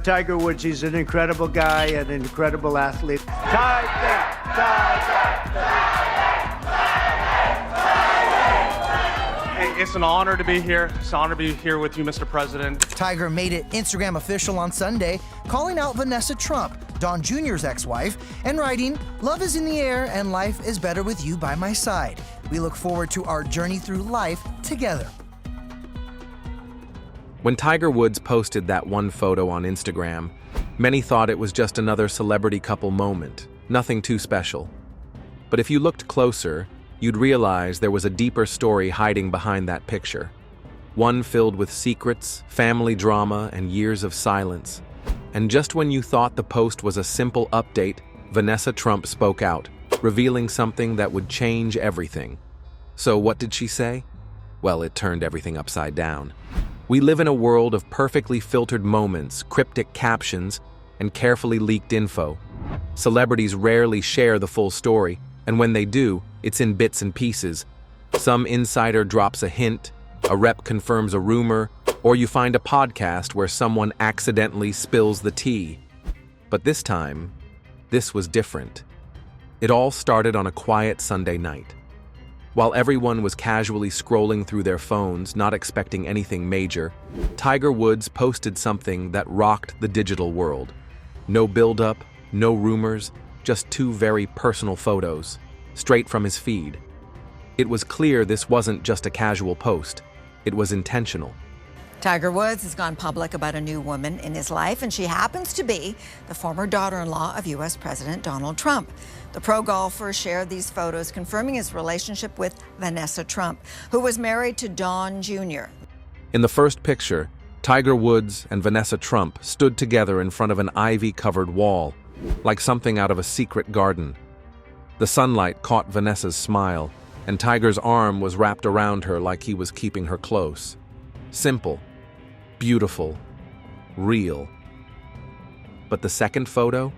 Tiger Woods. He's an incredible guy and an incredible athlete. Hey, it's an honor to be here. It's an honor to be here with you, Mr. President. Tiger made it Instagram official on Sunday, calling out Vanessa Trump, Don Jr.'s ex-wife, and writing, "Love is in the air and life is better with you by my side. We look forward to our journey through life together." When Tiger Woods posted that one photo on Instagram, many thought it was just another celebrity couple moment, nothing too special. But if you looked closer, you'd realize there was a deeper story hiding behind that picture. One filled with secrets, family drama, and years of silence. And just when you thought the post was a simple update, Vanessa Trump spoke out, revealing something that would change everything. So what did she say? Well, it turned everything upside down. We live in a world of perfectly filtered moments, cryptic captions, and carefully leaked info. Celebrities rarely share the full story, and when they do, it's in bits and pieces. Some insider drops a hint, a rep confirms a rumor, or you find a podcast where someone accidentally spills the tea. But this time, this was different. It all started on a quiet Sunday night. While everyone was casually scrolling through their phones, not expecting anything major, Tiger Woods posted something that rocked the digital world. No buildup, no rumors, just two very personal photos, straight from his feed. It was clear this wasn't just a casual post. It was intentional. Tiger Woods has gone public about a new woman in his life, and she happens to be the former daughter-in-law of U.S. President Donald Trump. The pro golfer shared these photos confirming his relationship with Vanessa Trump, who was married to Don Jr. In the first picture, Tiger Woods and Vanessa Trump stood together in front of an ivy-covered wall, like something out of a secret garden. The sunlight caught Vanessa's smile, and Tiger's arm was wrapped around her like he was keeping her close. Simple, beautiful, real. But the second photo?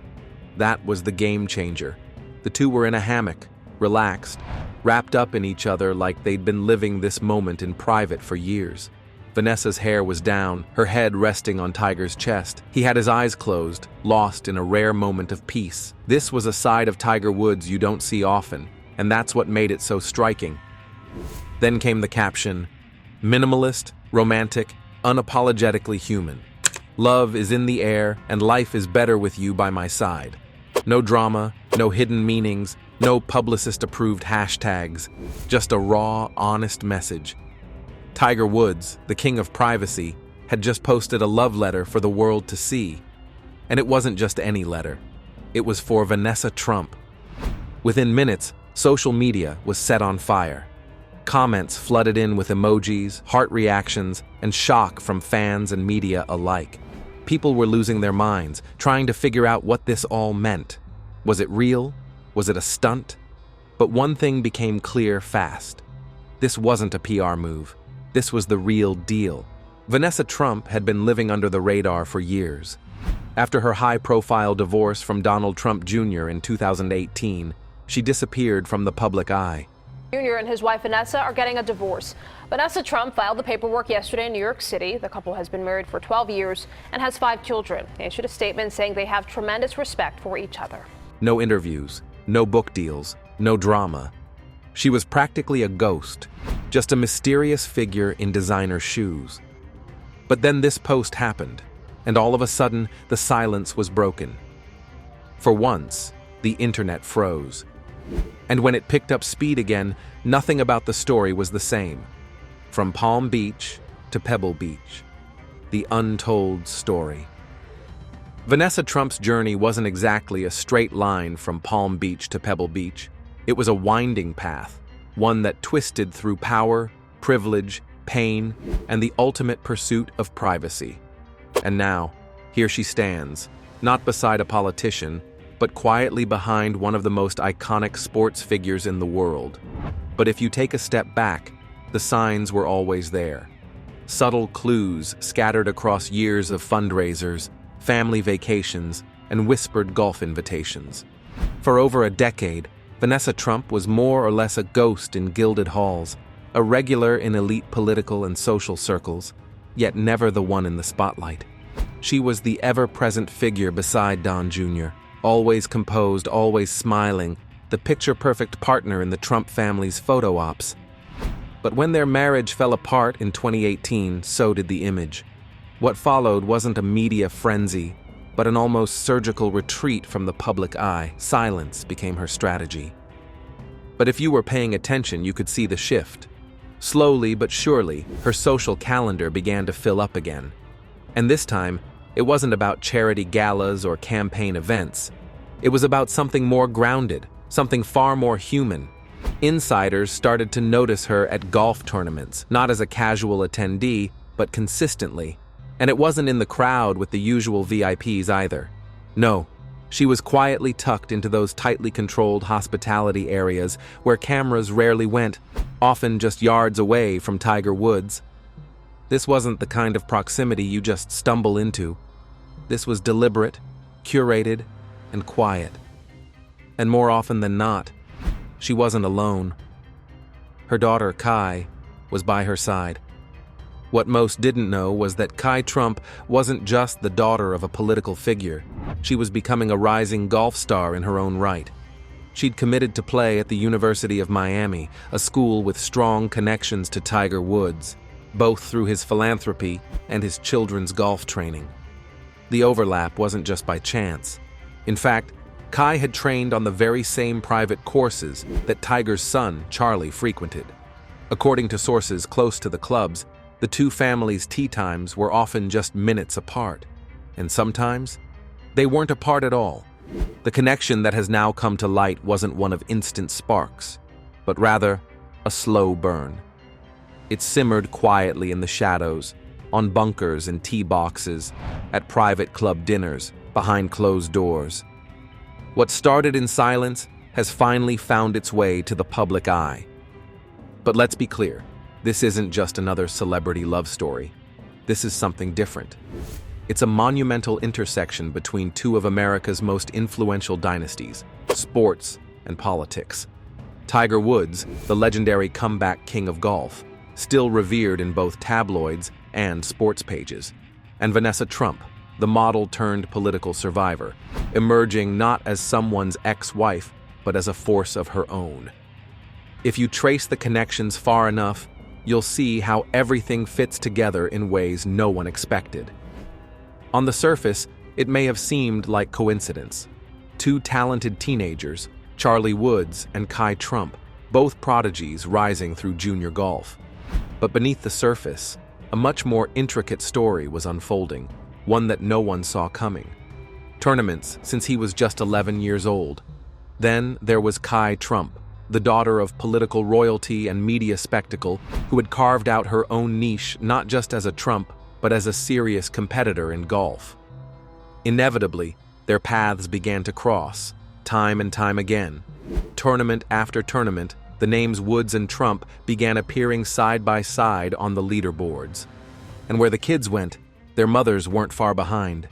That was the game changer. The two were in a hammock, relaxed, wrapped up in each other like they'd been living this moment in private for years. Vanessa's hair was down, her head resting on Tiger's chest. He had his eyes closed, lost in a rare moment of peace. This was a side of Tiger Woods you don't see often, and that's what made it so striking. Then came the caption, "Minimalist, romantic, unapologetically human. Love is in the air and life is better with you by my side." No drama, no hidden meanings, no publicist-approved hashtags, just a raw, honest message. Tiger Woods, the king of privacy, had just posted a love letter for the world to see. And it wasn't just any letter. It was for Vanessa Trump. Within minutes, social media was set on fire. Comments flooded in with emojis, heart reactions, and shock from fans and media alike. People were losing their minds, trying to figure out what this all meant. Was it real? Was it a stunt? But one thing became clear fast. This wasn't a PR move. This was the real deal. Vanessa Trump had been living under the radar for years. After her high-profile divorce from Donald Trump Jr. in 2018, she disappeared from the public eye. Jr. and his wife Vanessa are getting a divorce. Vanessa Trump filed the paperwork yesterday in New York City. The couple has been married for 12 years and has 5 children. They issued a statement saying they have tremendous respect for each other. No interviews, no book deals, no drama. She was practically a ghost, just a mysterious figure in designer shoes. But then this post happened, and all of a sudden, the silence was broken. For once, the internet froze. And when it picked up speed again, nothing about the story was the same. From Palm Beach to Pebble Beach. The untold story. Vanessa Trump's journey wasn't exactly a straight line from Palm Beach to Pebble Beach. It was a winding path, one that twisted through power, privilege, pain, and the ultimate pursuit of privacy. And now, here she stands, not beside a politician, but quietly behind one of the most iconic sports figures in the world. But if you take a step back, the signs were always there. Subtle clues scattered across years of fundraisers, family vacations, and whispered golf invitations. For over a decade, Vanessa Trump was more or less a ghost in gilded halls, a regular in elite political and social circles, yet never the one in the spotlight. She was the ever-present figure beside Don Jr., always composed, always smiling, the picture-perfect partner in the Trump family's photo ops. But when their marriage fell apart in 2018, so did the image. What followed wasn't a media frenzy, but an almost surgical retreat from the public eye. Silence became her strategy. But if you were paying attention, you could see the shift. Slowly but surely, her social calendar began to fill up again. And this time, it wasn't about charity galas or campaign events. It was about something more grounded, something far more human. Insiders started to notice her at golf tournaments, not as a casual attendee, but consistently. And it wasn't in the crowd with the usual VIPs either. No, she was quietly tucked into those tightly controlled hospitality areas where cameras rarely went, often just yards away from Tiger Woods. This wasn't the kind of proximity you just stumble into. This was deliberate, curated, and quiet. And more often than not, she wasn't alone. Her daughter, Kai, was by her side. What most didn't know was that Kai Trump wasn't just the daughter of a political figure. She was becoming a rising golf star in her own right. She'd committed to play at the University of Miami, a school with strong connections to Tiger Woods, both through his philanthropy and his children's golf training. The overlap wasn't just by chance. In fact, Kai had trained on the very same private courses that Tiger's son, Charlie, frequented. According to sources close to the clubs, the two families' tee times were often just minutes apart, and sometimes they weren't apart at all. The connection that has now come to light wasn't one of instant sparks, but rather a slow burn. It simmered quietly in the shadows, on bunkers and tee boxes, at private club dinners, behind closed doors. What started in silence has finally found its way to the public eye. But let's be clear. This isn't just another celebrity love story. This is something different. It's a monumental intersection between two of America's most influential dynasties, sports and politics. Tiger Woods, the legendary comeback king of golf, still revered in both tabloids and sports pages, and Vanessa Trump, the model-turned-political survivor, emerging not as someone's ex-wife, but as a force of her own. If you trace the connections far enough, you'll see how everything fits together in ways no one expected. On the surface, it may have seemed like coincidence. Two talented teenagers, Charlie Woods and Kai Trump, both prodigies rising through junior golf. But beneath the surface, a much more intricate story was unfolding, one that no one saw coming. Tournaments since he was just 11 years old. Then there was Kai Trump, the daughter of political royalty and media spectacle who had carved out her own niche not just as a Trump, but as a serious competitor in golf. Inevitably, their paths began to cross, time and time again. Tournament after tournament, the names Woods and Trump began appearing side by side on the leaderboards. And where the kids went, their mothers weren't far behind.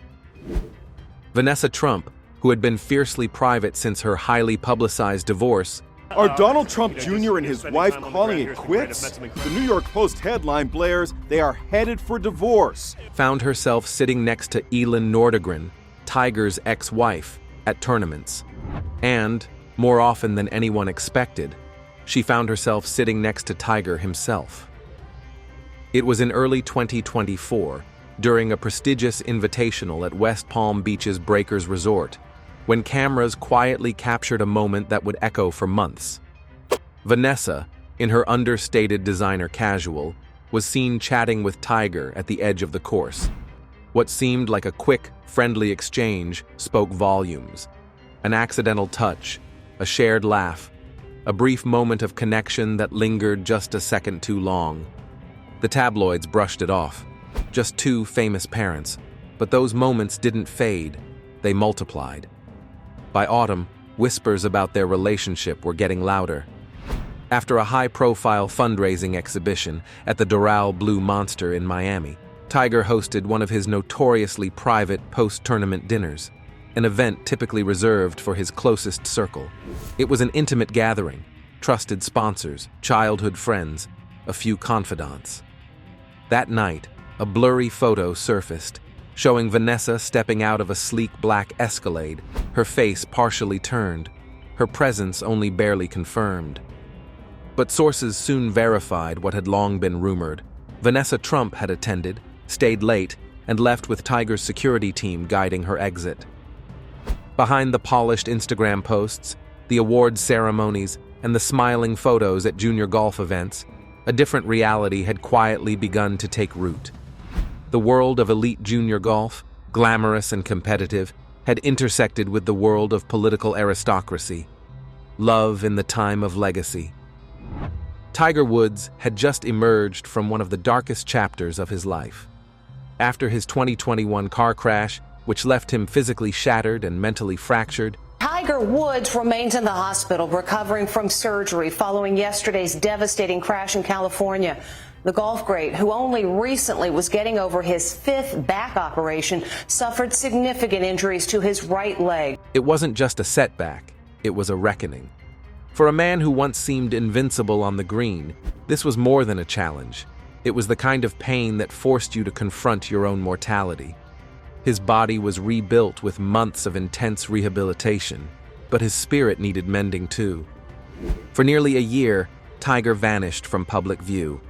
Vanessa Trump, who had been fiercely private since her highly publicized divorce, Are Donald Trump Jr. and his wife calling it quits? The New York Post headline blares, they are headed for divorce. found herself sitting next to Elin Nordegren, Tiger's ex-wife, at tournaments. And, more often than anyone expected, she found herself sitting next to Tiger himself. It was in early 2024, during a prestigious invitational at West Palm Beach's Breakers Resort, when cameras quietly captured a moment that would echo for months. Vanessa, in her understated designer casual, was seen chatting with Tiger at the edge of the course. What seemed like a quick, friendly exchange spoke volumes. An accidental touch, a shared laugh, a brief moment of connection that lingered just a second too long. The tabloids brushed it off. Just two famous parents. But those moments didn't fade, they multiplied. By autumn, whispers about their relationship were getting louder. After a high-profile fundraising exhibition at the Doral Blue Monster in Miami, Tiger hosted one of his notoriously private post-tournament dinners, an event typically reserved for his closest circle. It was an intimate gathering, trusted sponsors, childhood friends, a few confidants. That night, a blurry photo surfaced, showing Vanessa stepping out of a sleek black Escalade, her face partially turned, her presence only barely confirmed. But sources soon verified what had long been rumored. Vanessa Trump had attended, stayed late, and left with Tiger's security team guiding her exit. Behind the polished Instagram posts, the awards ceremonies, and the smiling photos at junior golf events, a different reality had quietly begun to take root. The world of elite junior golf, glamorous and competitive, had intersected with the world of political aristocracy. Love in the time of legacy. Tiger Woods had just emerged from one of the darkest chapters of his life. After his 2021 car crash, which left him physically shattered and mentally fractured, Tiger Woods remains in the hospital recovering from surgery following yesterday's devastating crash in California. The golf great, who only recently was getting over his 5th back operation, suffered significant injuries to his right leg. it wasn't just a setback, it was a reckoning. For a man who once seemed invincible on the green, this was more than a challenge. It was the kind of pain that forced you to confront your own mortality. His body was rebuilt with months of intense rehabilitation, but his spirit needed mending too. For nearly a year, Tiger vanished from public view.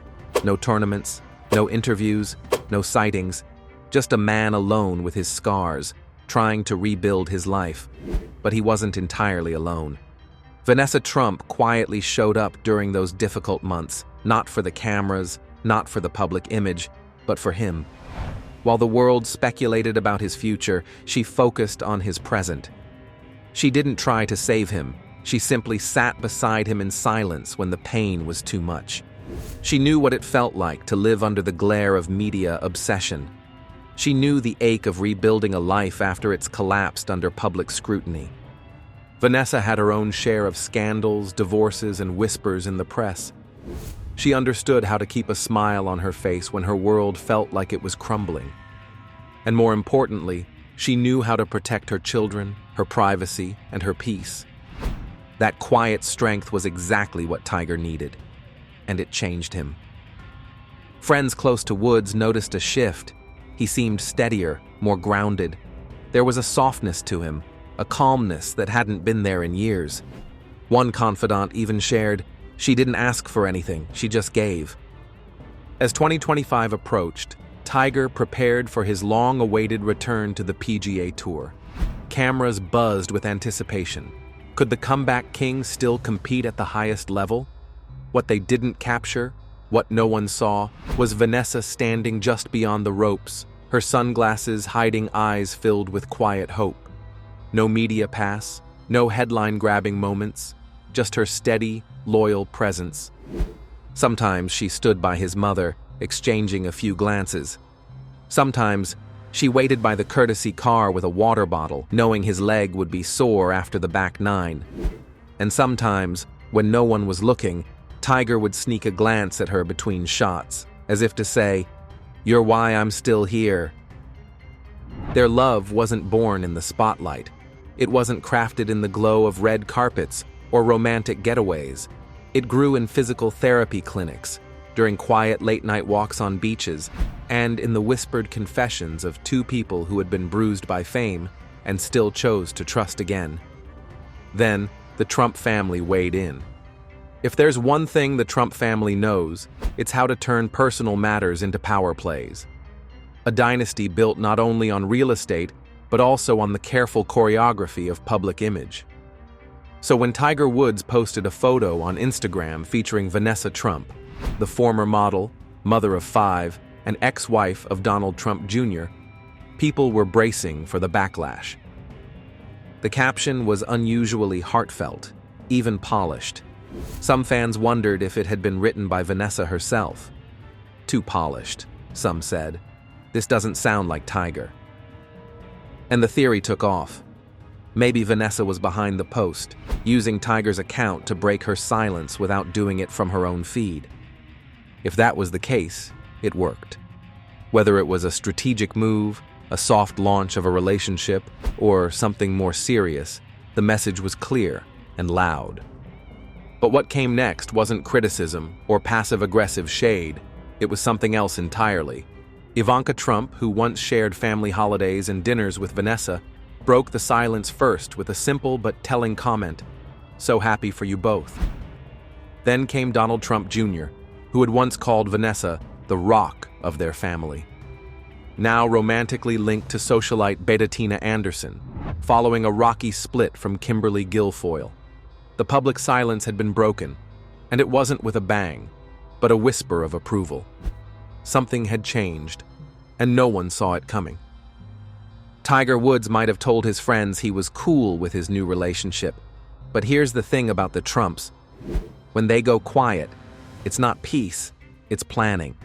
No tournaments, no interviews, no sightings, just a man alone with his scars, trying to rebuild his life. But he wasn't entirely alone. Vanessa Trump quietly showed up during those difficult months, not for the cameras, not for the public image, but for him. While the world speculated about his future, she focused on his present. She didn't try to save him. She simply sat beside him in silence when the pain was too much. She knew what it felt like to live under the glare of media obsession. She knew the ache of rebuilding a life after it's collapsed under public scrutiny. Vanessa had her own share of scandals, divorces, and whispers in the press. She understood how to keep a smile on her face when her world felt like it was crumbling. And more importantly, she knew how to protect her children, her privacy, and her peace. That quiet strength was exactly what Tiger needed, and it changed him. Friends close to Woods noticed a shift. He seemed steadier, more grounded. There was a softness to him, a calmness that hadn't been there in years. One confidant even shared, "She didn't ask for anything, she just gave." As 2025 approached, Tiger prepared for his long-awaited return to the PGA Tour. Cameras buzzed with anticipation. Could the comeback king still compete at the highest level? What they didn't capture, what no one saw, was Vanessa standing just beyond the ropes, her sunglasses hiding eyes filled with quiet hope. No media pass, no headline-grabbing moments, just her steady, loyal presence. Sometimes she stood by his mother, exchanging a few glances. Sometimes she waited by the courtesy car with a water bottle, knowing his leg would be sore after the back nine. And sometimes, when no one was looking, Tiger would sneak a glance at her between shots, as if to say, "You're why I'm still here." Their love wasn't born in the spotlight. It wasn't crafted in the glow of red carpets or romantic getaways. It grew in physical therapy clinics, during quiet late-night walks on beaches, and in the whispered confessions of two people who had been bruised by fame and still chose to trust again. Then, the Trump family weighed in. If there's one thing the Trump family knows, it's how to turn personal matters into power plays. A dynasty built not only on real estate, but also on the careful choreography of public image. So when Tiger Woods posted a photo on Instagram featuring Vanessa Trump, the former model, mother of 5, and ex-wife of Donald Trump Jr., people were bracing for the backlash. The caption was unusually heartfelt, even polished. Some fans wondered if it had been written by Vanessa herself. Too polished, some said. This doesn't sound like Tiger. And the theory took off. Maybe Vanessa was behind the post, using Tiger's account to break her silence without doing it from her own feed. If that was the case, it worked. Whether it was a strategic move, a soft launch of a relationship, or something more serious, the message was clear and loud. But what came next wasn't criticism or passive-aggressive shade. It was something else entirely. Ivanka Trump, who once shared family holidays and dinners with Vanessa, broke the silence first with a simple but telling comment, "So happy for you both." Then came Donald Trump Jr., who had once called Vanessa the rock of their family. Now romantically linked to socialite Bettina Anderson, following a rocky split from Kimberly Guilfoyle. The public silence had been broken, and it wasn't with a bang, but a whisper of approval. Something had changed, and no one saw it coming. Tiger Woods might have told his friends he was cool with his new relationship, but here's the thing about the Trumps. When they go quiet, it's not peace, it's planning.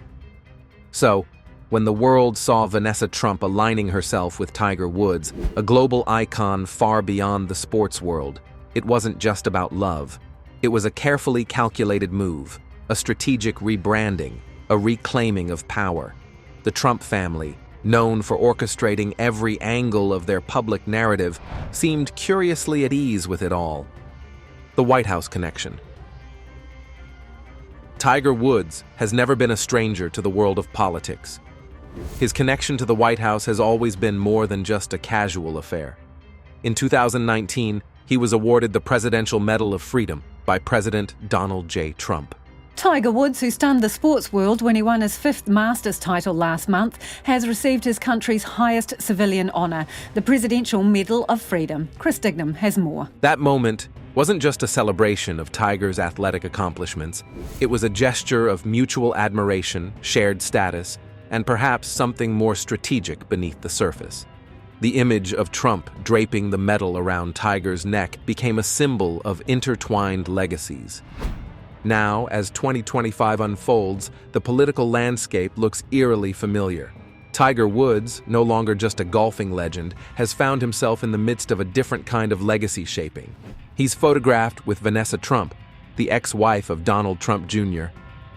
So, when the world saw Vanessa Trump aligning herself with Tiger Woods, a global icon far beyond the sports world, it wasn't just about love. It was a carefully calculated move, a strategic rebranding, a reclaiming of power. The Trump family, known for orchestrating every angle of their public narrative, seemed curiously at ease with it all. The White House connection. Tiger Woods has never been a stranger to the world of politics. His connection to the White House has always been more than just a casual affair. In 2019, he was awarded the Presidential Medal of Freedom by President Donald J. Trump. Tiger Woods, who stunned the sports world when he won his 5th Masters title last month, has received his country's highest civilian honour, the Presidential Medal of Freedom. Chris Dignam has more. That moment wasn't just a celebration of Tiger's athletic accomplishments. It was a gesture of mutual admiration, shared status, and perhaps something more strategic beneath the surface. The image of Trump draping the medal around Tiger's neck became a symbol of intertwined legacies. Now, as 2025 unfolds, the political landscape looks eerily familiar. Tiger Woods, no longer just a golfing legend, has found himself in the midst of a different kind of legacy shaping. He's photographed with Vanessa Trump, the ex-wife of Donald Trump Jr.,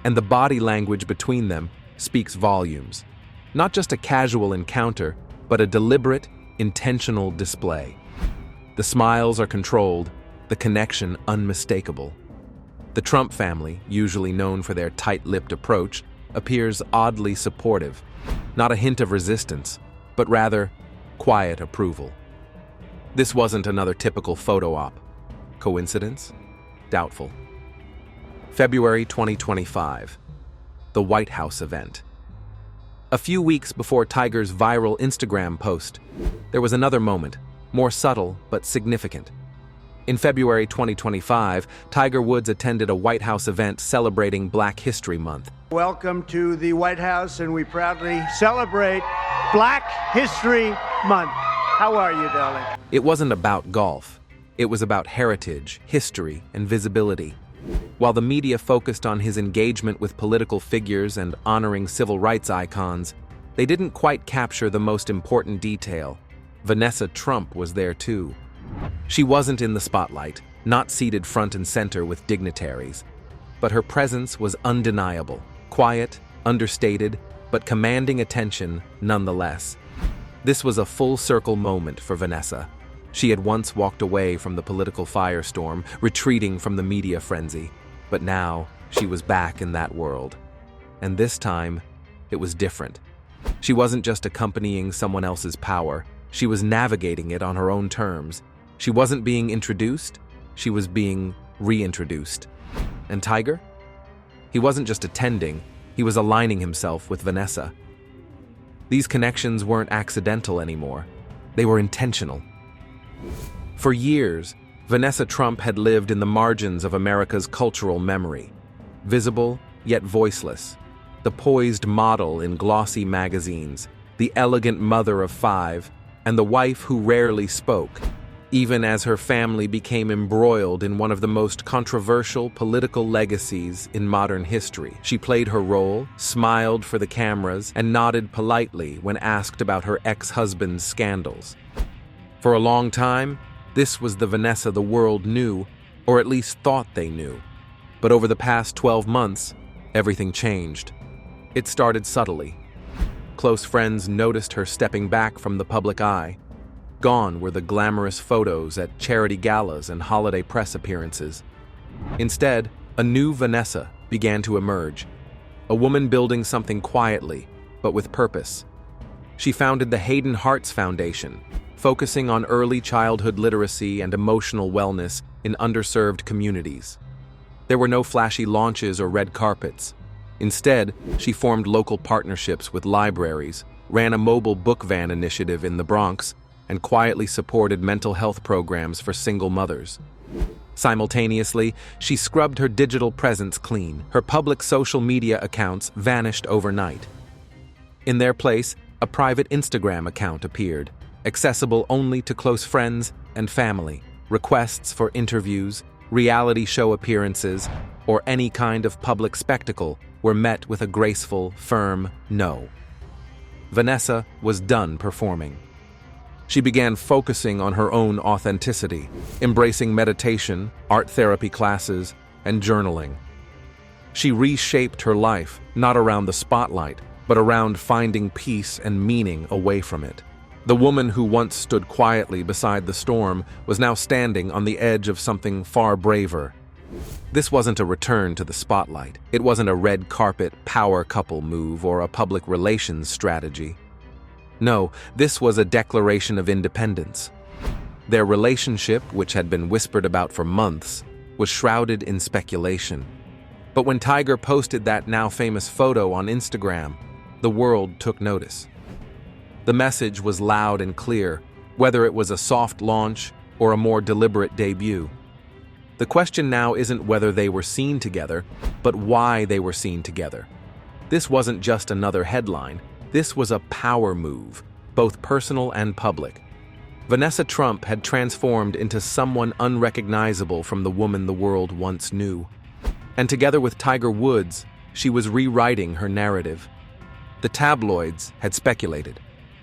and the body language between them speaks volumes. Not just a casual encounter, but a deliberate, intentional display. The smiles are controlled, the connection unmistakable. The Trump family, usually known for their tight-lipped approach, appears oddly supportive. Not a hint of resistance, but rather quiet approval. This wasn't another typical photo op. Coincidence? Doubtful. February 2025. The White House event. A few weeks before Tiger's viral Instagram post, there was another moment, more subtle but significant. In February 2025, Tiger Woods attended a White House event celebrating Black History Month. Welcome to the White House, and we proudly celebrate Black History Month. How are you, darling? It wasn't about golf. It was about heritage, history, and visibility. While the media focused on his engagement with political figures and honoring civil rights icons, they didn't quite capture the most important detail. Vanessa Trump was there too. She wasn't in the spotlight, not seated front and center with dignitaries, but her presence was undeniable, quiet, understated, but commanding attention nonetheless. This was a full-circle moment for Vanessa. She had once walked away from the political firestorm, retreating from the media frenzy, but now she was back in that world. And this time, it was different. She wasn't just accompanying someone else's power, she was navigating it on her own terms. She wasn't being introduced, she was being reintroduced. And Tiger? He wasn't just attending, he was aligning himself with Vanessa. These connections weren't accidental anymore, they were intentional. For years, Vanessa Trump had lived in the margins of America's cultural memory. Visible, yet voiceless. The poised model in glossy magazines, the elegant mother of 5, and the wife who rarely spoke. Even as her family became embroiled in one of the most controversial political legacies in modern history. She played her role, smiled for the cameras, and nodded politely when asked about her ex-husband's scandals. For a long time, this was the Vanessa the world knew, or at least thought they knew. But over the past 12 months, everything changed. It started subtly. Close friends noticed her stepping back from the public eye. Gone were the glamorous photos at charity galas and holiday press appearances. Instead, a new Vanessa began to emerge. A woman building something quietly, but with purpose. She founded the Hayden Hearts Foundation, focusing on early childhood literacy and emotional wellness in underserved communities. There were no flashy launches or red carpets. Instead, she formed local partnerships with libraries, ran a mobile book van initiative in the Bronx, and quietly supported mental health programs for single mothers. Simultaneously, she scrubbed her digital presence clean. Her public social media accounts vanished overnight. In their place, a private Instagram account appeared, accessible only to close friends and family. Requests for interviews, reality show appearances, or any kind of public spectacle were met with a graceful, firm no. Vanessa was done performing. She began focusing on her own authenticity, embracing meditation, art therapy classes, and journaling. She reshaped her life, not around the spotlight, but around finding peace and meaning away from it. The woman who once stood quietly beside the storm was now standing on the edge of something far braver. This wasn't a return to the spotlight. It wasn't a red carpet power couple move or a public relations strategy. No, this was a declaration of independence. Their relationship, which had been whispered about for months, was shrouded in speculation. But when Tiger posted that now famous photo on Instagram, the world took notice. The message was loud and clear, whether it was a soft launch or a more deliberate debut. The question now isn't whether they were seen together, but why they were seen together. This wasn't just another headline. This was a power move, both personal and public. Vanessa Trump had transformed into someone unrecognizable from the woman the world once knew. And together with Tiger Woods, she was rewriting her narrative. The tabloids had speculated.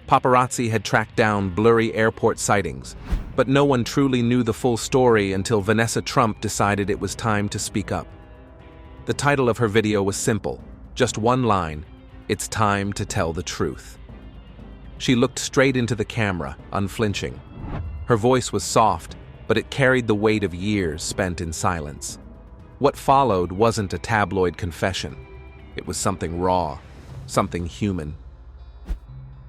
Paparazzi had tracked down blurry airport sightings, but no one truly knew the full story until Vanessa Trump decided it was time to speak up. The title of her video was simple, just one line: "It's time to tell the truth." She looked straight into the camera, unflinching. Her voice was soft, but it carried the weight of years spent in silence. What followed wasn't a tabloid confession. It was something raw, something human.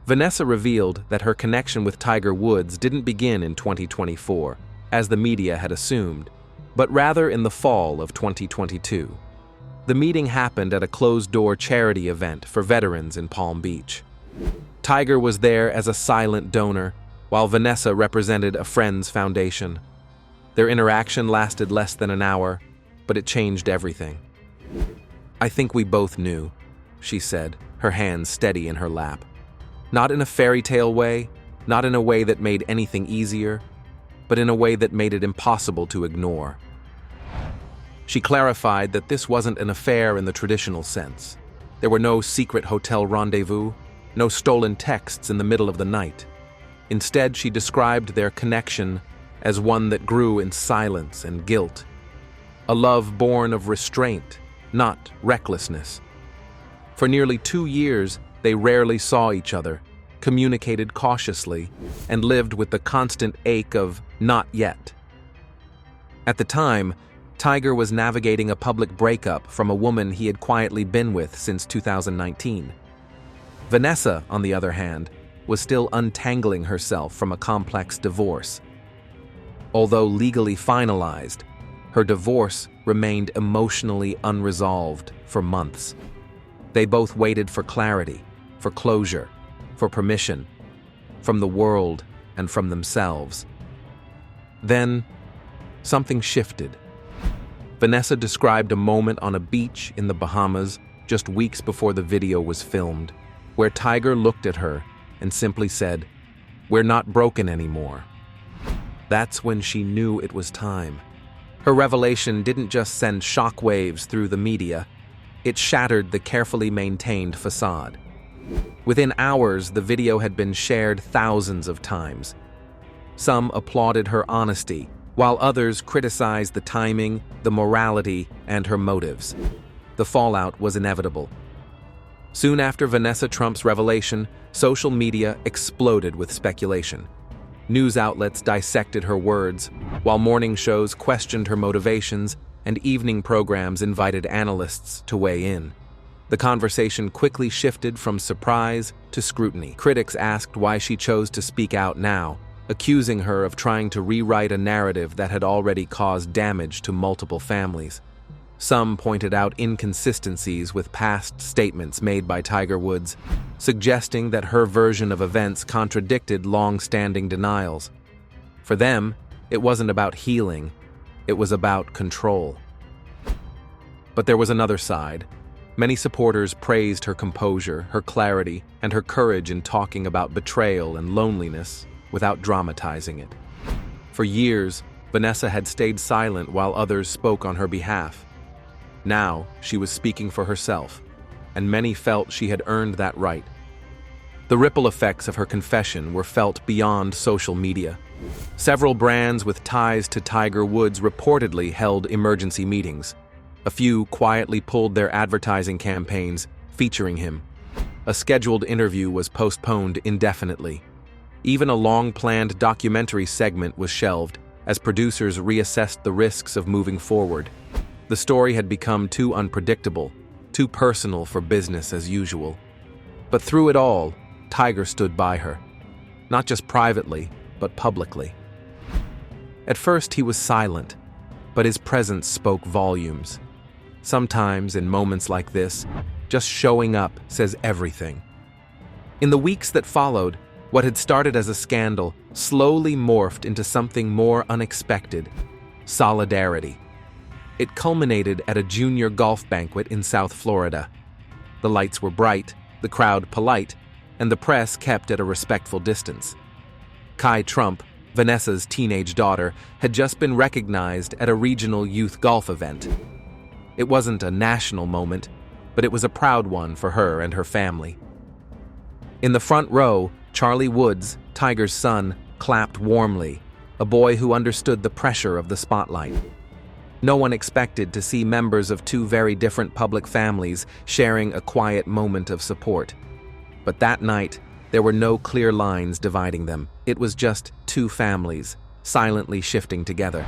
Vanessa revealed that her connection with Tiger Woods didn't begin in 2024, as the media had assumed, but rather in the fall of 2022. The meeting happened at a closed-door charity event for veterans in Palm Beach. Tiger was there as a silent donor, while Vanessa represented a friend's foundation. Their interaction lasted less than an hour, but it changed everything. "I think we both knew," she said, her hands steady in her lap. Not in a fairy tale way, not in a way that made anything easier, but in a way that made it impossible to ignore. She clarified that this wasn't an affair in the traditional sense. There were no secret hotel rendezvous, no stolen texts in the middle of the night. Instead, she described their connection as one that grew in silence and guilt. A love born of restraint, not recklessness. For nearly 2 years, they rarely saw each other, communicated cautiously, and lived with the constant ache of not yet. At the time, Tiger was navigating a public breakup from a woman he had quietly been with since 2019. Vanessa, on the other hand, was still untangling herself from a complex divorce. Although legally finalized, her divorce remained emotionally unresolved for months. They both waited for clarity, for closure, for permission, from the world and from themselves. Then, something shifted. Vanessa described a moment on a beach in the Bahamas just weeks before the video was filmed, where Tiger looked at her and simply said, "We're not broken anymore." That's when she knew it was time. Her revelation didn't just send shockwaves through the media, it shattered the carefully maintained facade. Within hours, the video had been shared thousands of times. Some applauded her honesty, while others criticized the timing, the morality, and her motives. The fallout was inevitable. Soon after Vanessa Trump's revelation, social media exploded with speculation. News outlets dissected her words, while morning shows questioned her motivations, and evening programs invited analysts to weigh in. The conversation quickly shifted from surprise to scrutiny. Critics asked why she chose to speak out now, accusing her of trying to rewrite a narrative that had already caused damage to multiple families. Some pointed out inconsistencies with past statements made by Tiger Woods, suggesting that her version of events contradicted long-standing denials. For them, it wasn't about healing, it was about control. But there was another side. Many supporters praised her composure, her clarity, and her courage in talking about betrayal and loneliness without dramatizing it. For years, Vanessa had stayed silent while others spoke on her behalf. Now, she was speaking for herself, and many felt she had earned that right. The ripple effects of her confession were felt beyond social media. Several brands with ties to Tiger Woods reportedly held emergency meetings. A few quietly pulled their advertising campaigns featuring him. A scheduled interview was postponed indefinitely. Even a long-planned documentary segment was shelved as producers reassessed the risks of moving forward. The story had become too unpredictable, too personal for business as usual. But through it all, Tiger stood by her. Not just privately, but publicly. At first he was silent, but his presence spoke volumes. Sometimes, in moments like this, just showing up says everything. In the weeks that followed, what had started as a scandal slowly morphed into something more unexpected: solidarity. It culminated at a junior golf banquet in South Florida. The lights were bright, the crowd polite, and the press kept at a respectful distance. Kai Trump, Vanessa's teenage daughter, had just been recognized at a regional youth golf event. It wasn't a national moment, but it was a proud one for her and her family. In the front row, Charlie Woods, Tiger's son, clapped warmly, a boy who understood the pressure of the spotlight. No one expected to see members of two very different public families sharing a quiet moment of support. But that night, there were no clear lines dividing them. It was just two families, silently shifting together.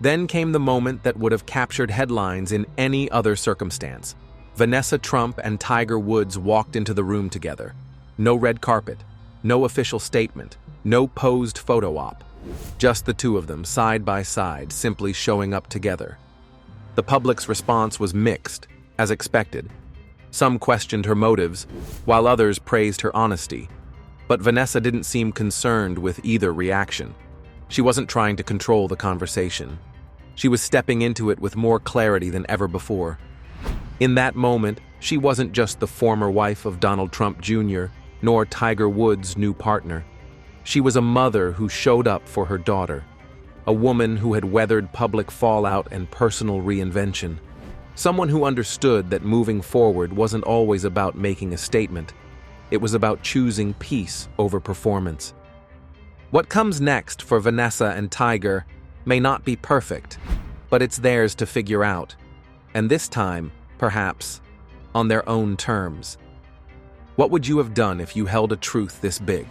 Then came the moment that would have captured headlines in any other circumstance. Vanessa Trump and Tiger Woods walked into the room together. No red carpet, no official statement, no posed photo op. Just the two of them, side by side, simply showing up together. The public's response was mixed, as expected. Some questioned her motives, while others praised her honesty. But Vanessa didn't seem concerned with either reaction. She wasn't trying to control the conversation. She was stepping into it with more clarity than ever before. In that moment, she wasn't just the former wife of Donald Trump Jr., nor Tiger Woods' new partner. She was a mother who showed up for her daughter, a woman who had weathered public fallout and personal reinvention, someone who understood that moving forward wasn't always about making a statement. It was about choosing peace over performance. What comes next for Vanessa and Tiger may not be perfect, but it's theirs to figure out, and this time, perhaps, on their own terms. What would you have done if you held a truth this big?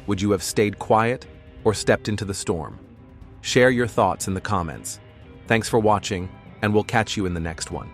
Would you have stayed quiet or stepped into the storm? Share your thoughts in the comments. Thanks for watching, and we'll catch you in the next one.